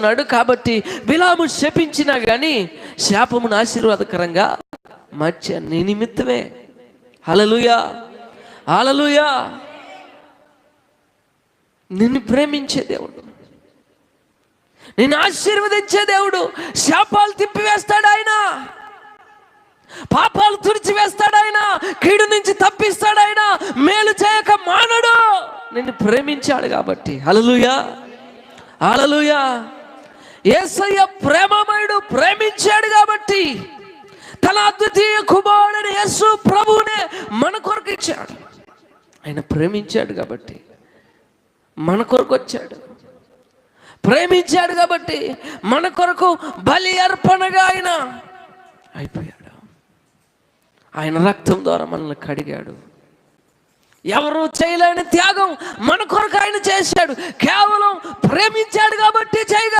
శపిస్తున్నాడు. కాబట్టి బిలాము శపించినా కానీ శాపమును ఆశీర్వాదకరంగా మార్చాను నీ నిమిత్తమే. హల్లెలూయా, హల్లెలూయా. నిన్ను ప్రేమించే దేవుడు, నిన్ను ఆశీర్వదించే దేవుడు. శాపాలు తిప్పివేస్తాడు ఆయన, పాపాలు తుడిచివేస్తాడు ఆయన, కీడు నుంచి తప్పిస్తాడు ఆయన, మేలు చేయక మానడు. నిన్ను ప్రేమించాడు కాబట్టి. హల్లెలూయా, హల్లెలూయా. యేసయ్య ప్రేమమయుడు, ప్రేమించాడు కాబట్టి తన అద్వితీయ కుమారుడైన యేసు ప్రభువునే మన కొరకు ఇచ్చాడు. ఆయన ప్రేమించాడు కాబట్టి మన కొరకు వచ్చాడు. ప్రేమించాడు కాబట్టి మన కొరకు బలి అర్పణగా ఆయన అయిపోయాడు. ఆయన రక్తం ద్వారా మనల్ని కడిగాడు. ఎవరు చేయలేని త్యాగం మన కొరకు ఆయన చేశాడు. కేవలం ప్రేమించాడు కాబట్టి చేయగలడు.